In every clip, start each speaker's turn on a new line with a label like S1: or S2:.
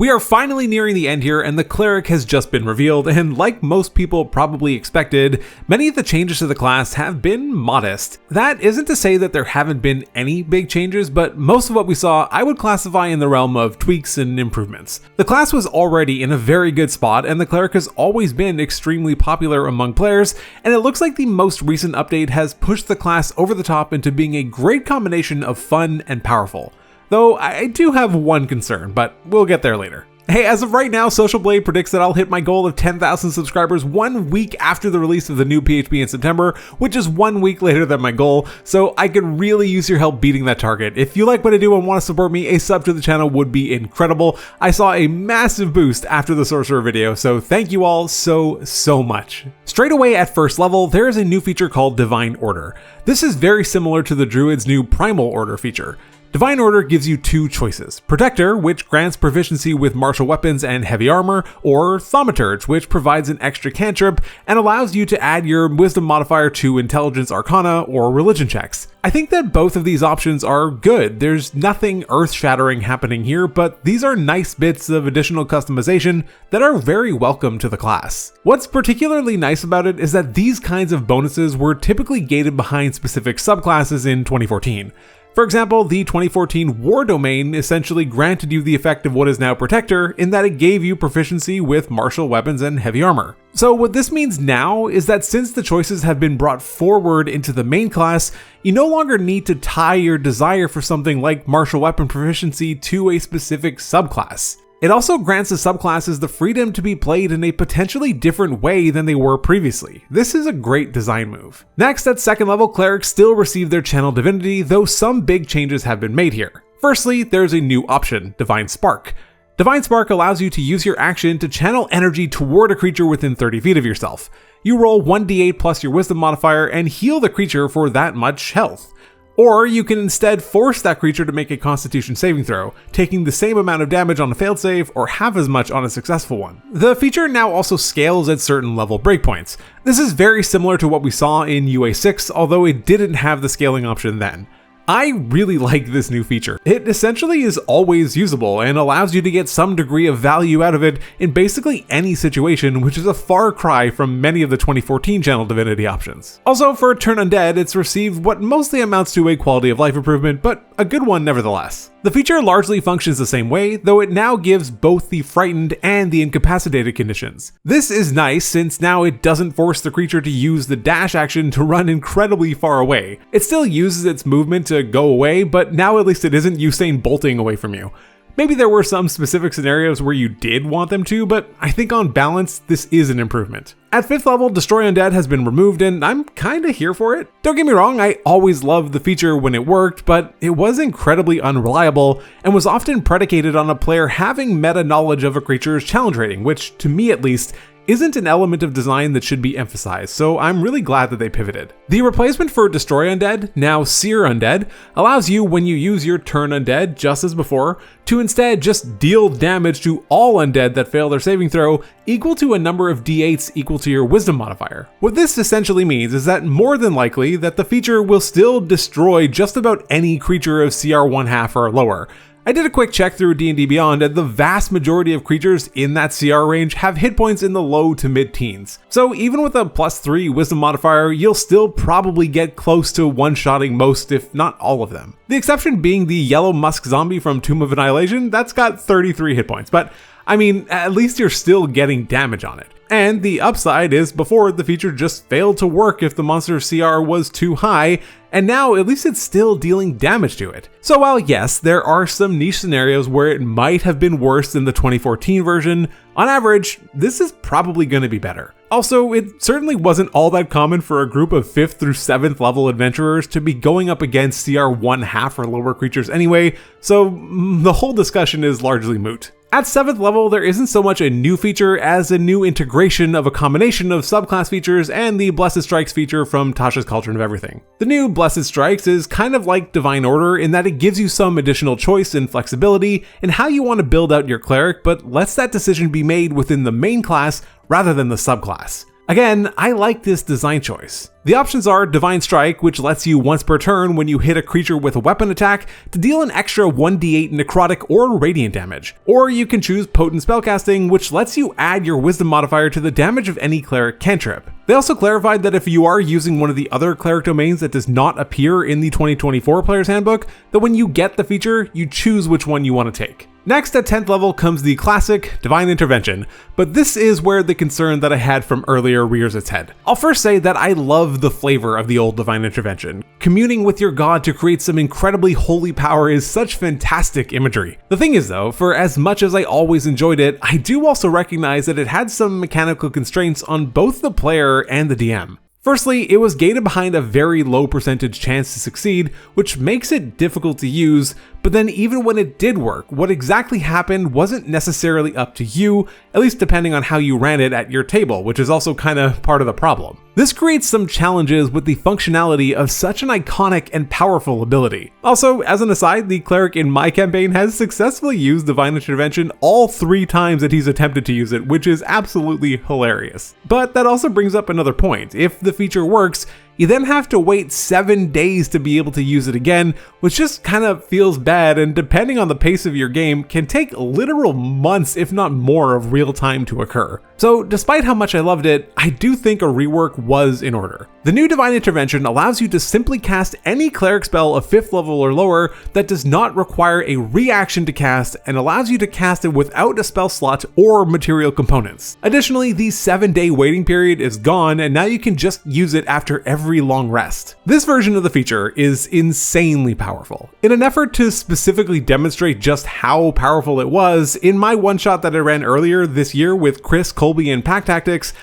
S1: We are finally nearing the end here, and the Cleric has just been revealed, and like most people probably expected, many of the changes to the class have been modest. That isn't to say that there haven't been any big changes, but most of what we saw I would classify in the realm of tweaks and improvements. The class was already in a very good spot, and the Cleric has always been extremely popular among players, and it looks like the most recent update has pushed the class over the top into being a great combination of fun and powerful. Though I do have one concern, but we'll get there later. Hey, as of right now, Social Blade predicts that I'll hit my goal of 10,000 subscribers 1 week after the release of the new PHP in September, which is 1 week later than my goal, so I could really use your help beating that target. If you like what I do and want to support me, a sub to the channel would be incredible. I saw a massive boost after the Sorcerer video, so thank you all so much. Straight away at first level, there is a new feature called Divine Order. This is very similar to the Druid's new Primal Order feature. Divine Order gives you two choices: Protector, which grants proficiency with martial weapons and heavy armor, or Thaumaturge, which provides an extra cantrip and allows you to add your wisdom modifier to intelligence, arcana, or religion checks. I think that both of these options are good. There's nothing earth-shattering happening here, but these are nice bits of additional customization that are very welcome to the class. What's particularly nice about it is that these kinds of bonuses were typically gated behind specific subclasses in 2014. For example, the 2014 War Domain essentially granted you the effect of what is now Protector in that it gave you proficiency with martial weapons and heavy armor. So what this means now is that since the choices have been brought forward into the main class, you no longer need to tie your desire for something like martial weapon proficiency to a specific subclass. It also grants the subclasses the freedom to be played in a potentially different way than they were previously. This is a great design move. Next, at second level, Clerics still receive their Channel Divinity, though some big changes have been made here. Firstly, there's a new option, Divine Spark. Divine Spark allows you to use your action to channel energy toward a creature within 30 feet of yourself. You roll 1d8 plus your wisdom modifier and heal the creature for that much health. Or you can instead force that creature to make a Constitution saving throw, taking the same amount of damage on a failed save or half as much on a successful one. The feature now also scales at certain level breakpoints. This is very similar to what we saw in UA 6, although it didn't have the scaling option then. I really like this new feature. It essentially is always usable and allows you to get some degree of value out of it in basically any situation, which is a far cry from many of the 2014 Channel Divinity options. Also, for Turn Undead, it's received what mostly amounts to a quality of life improvement, but a good one nevertheless. The feature largely functions the same way, though it now gives both the frightened and the incapacitated conditions. This is nice since now it doesn't force the creature to use the dash action to run incredibly far away. It still uses its movement to go away, but now at least it isn't Usain bolting away from you. Maybe there were some specific scenarios where you did want them to, but I think on balance, this is an improvement. At 5th level, Destroy Undead has been removed, and I'm kinda here for it. Don't get me wrong, I always loved the feature when it worked, but it was incredibly unreliable, and was often predicated on a player having meta knowledge of a creature's challenge rating, which, to me at least, isn't an element of design that should be emphasized, so I'm really glad that they pivoted. The replacement for Destroy Undead, now Sear Undead, allows you, when you use your Turn Undead, just as before, to instead just deal damage to all undead that fail their saving throw, equal to a number of d8s equal to your wisdom modifier. What this essentially means is that more than likely that the feature will still destroy just about any creature of CR 1/2 or lower. I did a quick check through D&D Beyond, and the vast majority of creatures in that CR range have hit points in the low to mid-teens. So even with a +3 wisdom modifier, you'll still probably get close to one-shotting most, if not all of them. The exception being the Yellow Musk Zombie from Tomb of Annihilation, that's got 33 hit points, but I mean, at least you're still getting damage on it. And the upside is before the feature just failed to work if the monster's CR was too high, and now at least it's still dealing damage to it. So while yes, there are some niche scenarios where it might have been worse than the 2014 version, on average, this is probably going to be better. Also, it certainly wasn't all that common for a group of 5th through 7th level adventurers to be going up against CR 1/2 or lower creatures anyway, so the whole discussion is largely moot. At 7th level, there isn't so much a new feature as a new integration of a combination of subclass features and the Blessed Strikes feature from Tasha's Cauldron of Everything. The new Blessed Strikes is kind of like Divine Order in that it gives you some additional choice and flexibility in how you want to build out your cleric, but lets that decision be made within the main class rather than the subclass. Again, I like this design choice. The options are Divine Strike, which lets you once per turn when you hit a creature with a weapon attack to deal an extra 1d8 necrotic or radiant damage. Or you can choose Potent Spellcasting, which lets you add your Wisdom modifier to the damage of any cleric cantrip. They also clarified that if you are using one of the other cleric domains that does not appear in the 2024 Player's Handbook, that when you get the feature, you choose which one you want to take. Next, at 10th level comes the classic Divine Intervention, but this is where the concern that I had from earlier rears its head. I'll first say that I love the flavor of the old Divine Intervention. Communing with your god to create some incredibly holy power is such fantastic imagery. The thing is though, for as much as I always enjoyed it, I do also recognize that it had some mechanical constraints on both the player and the DM. Firstly, it was gated behind a very low percentage chance to succeed, which makes it difficult to use, but then even when it did work, what exactly happened wasn't necessarily up to you, at least depending on how you ran it at your table, which is also kind of part of the problem. This creates some challenges with the functionality of such an iconic and powerful ability. Also, as an aside, the cleric in my campaign has successfully used Divine Intervention all 3 times that he's attempted to use it, which is absolutely hilarious. But that also brings up another point. If the feature works, you then have to wait 7 days to be able to use it again, which just kind of feels bad, and depending on the pace of your game, can take literal months if not more of real time to occur. So despite how much I loved it, I do think a rework was in order. The new Divine Intervention allows you to simply cast any cleric spell of 5th level or lower that does not require a reaction to cast, and allows you to cast it without a spell slot or material components. Additionally, the 7-day waiting period is gone, and now you can just use it after every long rest. This version of the feature is insanely powerful. In an effort to specifically demonstrate just how powerful it was, in my one-shot that I ran earlier this year with Chris, Colby, and Pack Tactics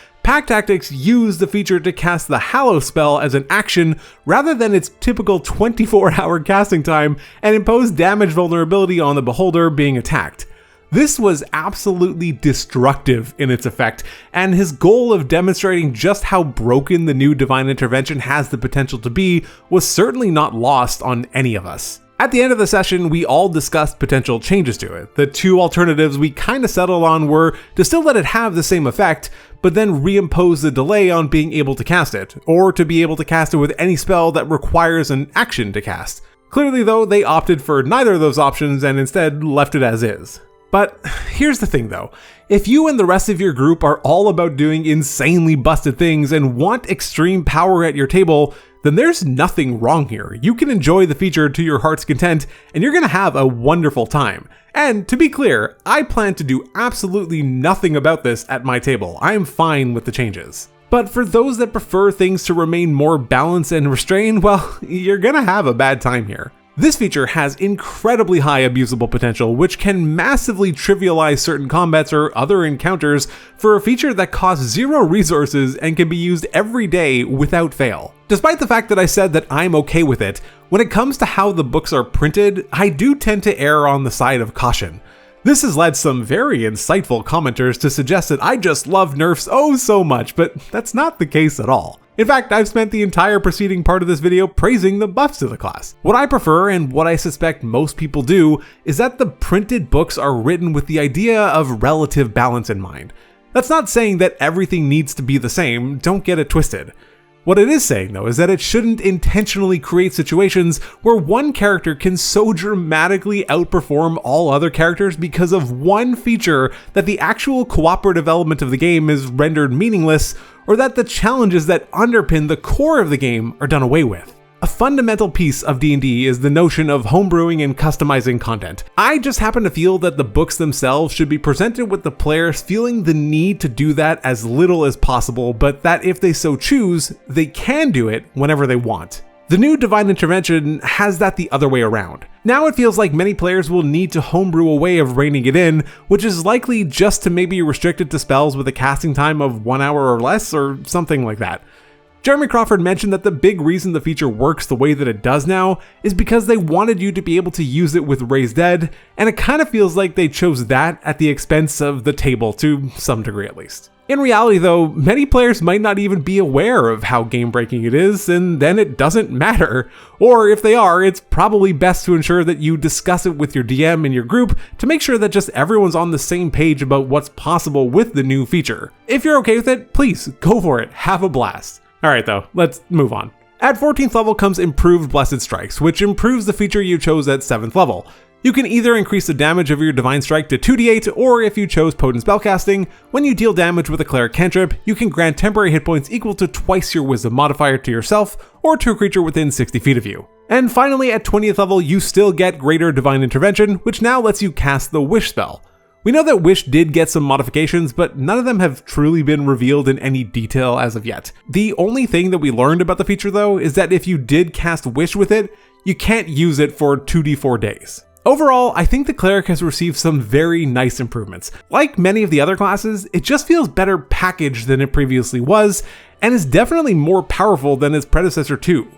S1: used the feature to cast the Hallow spell as an action rather than its typical 24-hour casting time, and imposed damage vulnerability on the beholder being attacked. This was absolutely destructive in its effect, and his goal of demonstrating just how broken the new Divine Intervention has the potential to be was certainly not lost on any of us. At the end of the session, we all discussed potential changes to it. The 2 alternatives we kinda settled on were to still let it have the same effect, but then reimpose the delay on being able to cast it, or to be able to cast it with any spell that requires an action to cast. Clearly though, they opted for neither of those options and instead left it as is. But here's the thing though, if you and the rest of your group are all about doing insanely busted things and want extreme power at your table, then there's nothing wrong here. You can enjoy the feature to your heart's content, and you're gonna have a wonderful time. And to be clear, I plan to do absolutely nothing about this at my table. I am fine with the changes. But for those that prefer things to remain more balanced and restrained, well, you're gonna have a bad time here. This feature has incredibly high abusable potential, which can massively trivialize certain combats or other encounters for a feature that costs 0 resources and can be used every day without fail. Despite the fact that I said that I'm okay with it, when it comes to how the books are printed, I do tend to err on the side of caution. This has led some very insightful commenters to suggest that I just love nerfs oh so much, but that's not the case at all. In fact, I've spent the entire preceding part of this video praising the buffs to the class. What I prefer, and what I suspect most people do, is that the printed books are written with the idea of relative balance in mind. That's not saying that everything needs to be the same, don't get it twisted. What it is saying though is that it shouldn't intentionally create situations where one character can so dramatically outperform all other characters because of one feature that the actual cooperative element of the game is rendered meaningless, or that the challenges that underpin the core of the game are done away with. A fundamental piece of D&D is the notion of homebrewing and customizing content. I just happen to feel that the books themselves should be presented with the players feeling the need to do that as little as possible, but that if they so choose, they can do it whenever they want. The new Divine Intervention has that the other way around. Now it feels like many players will need to homebrew a way of reining it in, which is likely just to maybe restrict it to spells with a casting time of 1 hour or less, or something like that. Jeremy Crawford mentioned that the big reason the feature works the way that it does now is because they wanted you to be able to use it with Raise Dead, and it kind of feels like they chose that at the expense of the table to some degree at least. In reality though, many players might not even be aware of how game-breaking it is, and then it doesn't matter. Or if they are, it's probably best to ensure that you discuss it with your DM and your group to make sure that just everyone's on the same page about what's possible with the new feature. If you're okay with it, please go for it, have a blast. Alright though, let's move on. At 14th level comes Improved Blessed Strikes, which improves the feature you chose at 7th level. You can either increase the damage of your Divine Strike to 2d8, or if you chose Potent Spellcasting, when you deal damage with a Cleric cantrip, you can grant temporary hit points equal to twice your Wisdom modifier to yourself, or to a creature within 60 feet of you. And finally, at 20th level, you still get Greater Divine Intervention, which now lets you cast the Wish spell. We know that Wish did get some modifications, but none of them have truly been revealed in any detail as of yet. The only thing that we learned about the feature though, is that if you did cast Wish with it, you can't use it for 2d4 days. Overall, I think the Cleric has received some very nice improvements. Like many of the other classes, it just feels better packaged than it previously was, and is definitely more powerful than its predecessor too.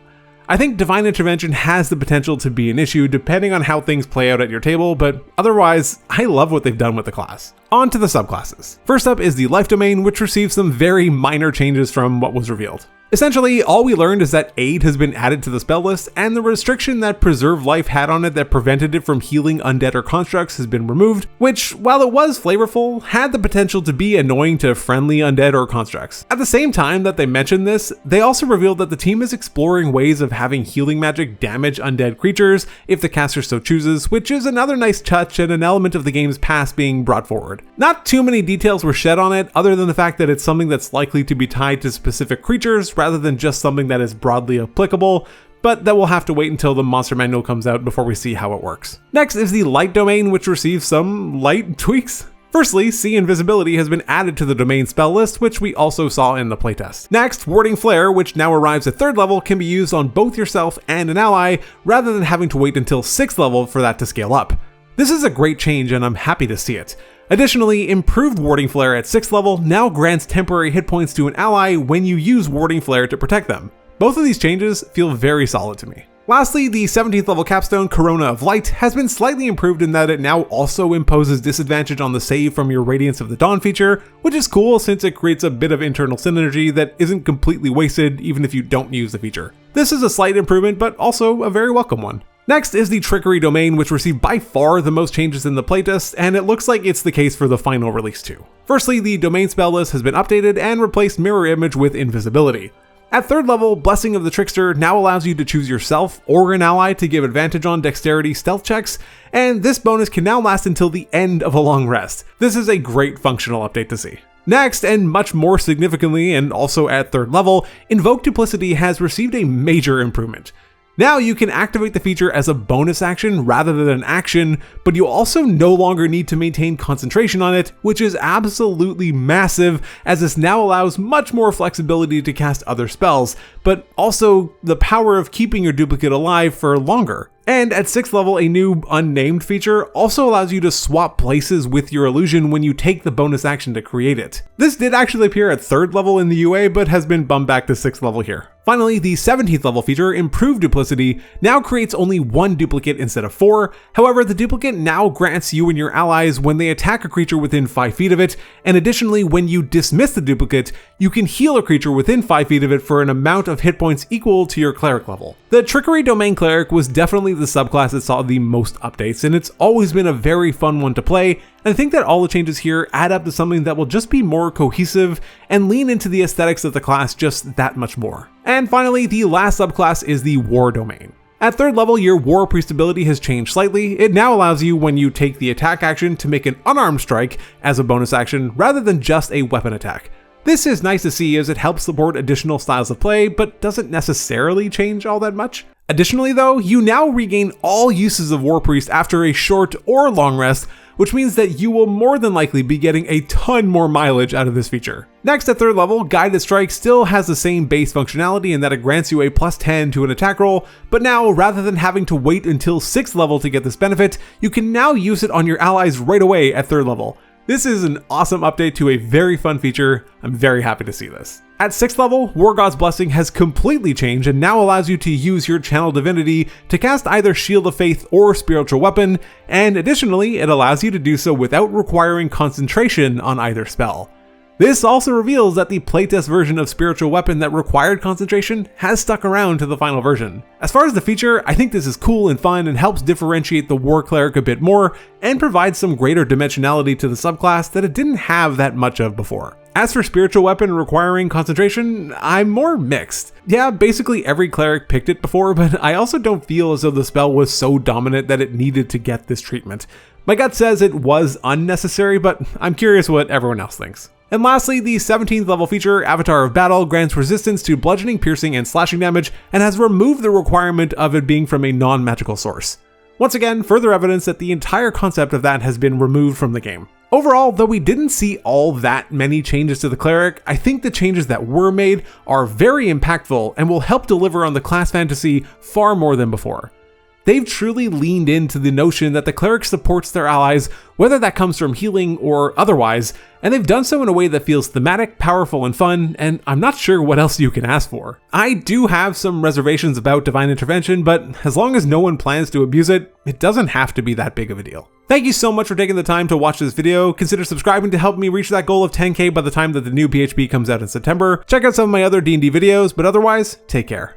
S1: I think Divine Intervention has the potential to be an issue depending on how things play out at your table, but otherwise, I love what they've done with the class. On to the subclasses. First up is the Life Domain, which receives some very minor changes from what was revealed. Essentially, all we learned is that Aid has been added to the spell list, and the restriction that Preserve Life had on it that prevented it from healing undead or constructs has been removed, which, while it was flavorful, had the potential to be annoying to friendly undead or constructs. At the same time that they mentioned this, they also revealed that the team is exploring ways of having healing magic damage undead creatures if the caster so chooses, which is another nice touch and an element of the game's past being brought forward. Not too many details were shed on it, other than the fact that it's something that's likely to be tied to specific creatures, rather than just something that is broadly applicable, but that we'll have to wait until the monster manual comes out before we see how it works. Next is the Light Domain, which receives some light tweaks. Firstly, See Invisibility has been added to the domain spell list, which we also saw in the playtest. Next, Warding Flare, which now arrives at 3rd level, can be used on both yourself and an ally, rather than having to wait until 6th level for that to scale up. This is a great change and I'm happy to see it. Additionally, Improved Warding Flare at 6th level now grants temporary hit points to an ally when you use Warding Flare to protect them. Both of these changes feel very solid to me. Lastly, the 17th level capstone, Corona of Light, has been slightly improved in that it now also imposes disadvantage on the save from your Radiance of the Dawn feature, which is cool since it creates a bit of internal synergy that isn't completely wasted even if you don't use the feature. This is a slight improvement, but also a very welcome one. Next is the Trickery Domain, which received by far the most changes in the playtest, and it looks like it's the case for the final release too. Firstly, the domain spell list has been updated and replaced Mirror Image with Invisibility. At 3rd level, Blessing of the Trickster now allows you to choose yourself or an ally to give advantage on dexterity stealth checks, and this bonus can now last until the end of a long rest. This is a great functional update to see. Next, and much more significantly, and also at 3rd level, Invoke Duplicity has received a major improvement. Now you can activate the feature as a bonus action rather than an action, but you also no longer need to maintain concentration on it, which is absolutely massive, as this now allows much more flexibility to cast other spells, but also the power of keeping your duplicate alive for longer. And at 6th level, a new unnamed feature also allows you to swap places with your illusion when you take the bonus action to create it. This did actually appear at 3rd level in the UA, but has been bumped back to 6th level here. Finally, the 17th level feature, Improved Duplicity, now creates only 1 duplicate instead of 4. However, the duplicate now grants you and your allies when they attack a creature within 5 feet of it, and additionally, when you dismiss the duplicate, you can heal a creature within 5 feet of it for an amount of hit points equal to your Cleric level. The Trickery Domain Cleric was definitely the subclass that saw the most updates, and it's always been a very fun one to play, and I think that all the changes here add up to something that will just be more cohesive and lean into the aesthetics of the class just that much more. And finally, the last subclass is the War Domain. At 3rd level, your War Priest ability has changed slightly. It now allows you, when you take the attack action, to make an unarmed strike as a bonus action rather than just a weapon attack. This is nice to see as it helps support additional styles of play, but doesn't necessarily change all that much. Additionally though, you now regain all uses of War Priest after a short or long rest, which means that you will more than likely be getting a ton more mileage out of this feature. Next, at 3rd level, Guided Strike still has the same base functionality in that it grants you a +10 to an attack roll, but now, rather than having to wait until 6th level to get this benefit, you can now use it on your allies right away at 3rd level. This is an awesome update to a very fun feature. I'm very happy to see this. At 6th level, War God's Blessing has completely changed and now allows you to use your Channel Divinity to cast either Shield of Faith or Spiritual Weapon, and additionally, it allows you to do so without requiring concentration on either spell. This also reveals that the playtest version of Spiritual Weapon that required concentration has stuck around to the final version. As far as the feature, I think this is cool and fun and helps differentiate the War Cleric a bit more and provides some greater dimensionality to the subclass that it didn't have that much of before. As for Spiritual Weapon requiring concentration, I'm more mixed. Yeah, basically every cleric picked it before, but I also don't feel as though the spell was so dominant that it needed to get this treatment. My gut says it was unnecessary, but I'm curious what everyone else thinks. And lastly, the 17th level feature, Avatar of Battle, grants resistance to bludgeoning, piercing, and slashing damage, and has removed the requirement of it being from a non-magical source. Once again, further evidence that the entire concept of that has been removed from the game. Overall, though we didn't see all that many changes to the cleric, I think the changes that were made are very impactful and will help deliver on the class fantasy far more than before. They've truly leaned into the notion that the cleric supports their allies, whether that comes from healing or otherwise, and they've done so in a way that feels thematic, powerful, and fun, and I'm not sure what else you can ask for. I do have some reservations about Divine Intervention, but as long as no one plans to abuse it, it doesn't have to be that big of a deal. Thank you so much for taking the time to watch this video. Consider subscribing to help me reach that goal of 10K by the time that the new PHP comes out in September. Check out some of my other D&D videos, but otherwise, take care.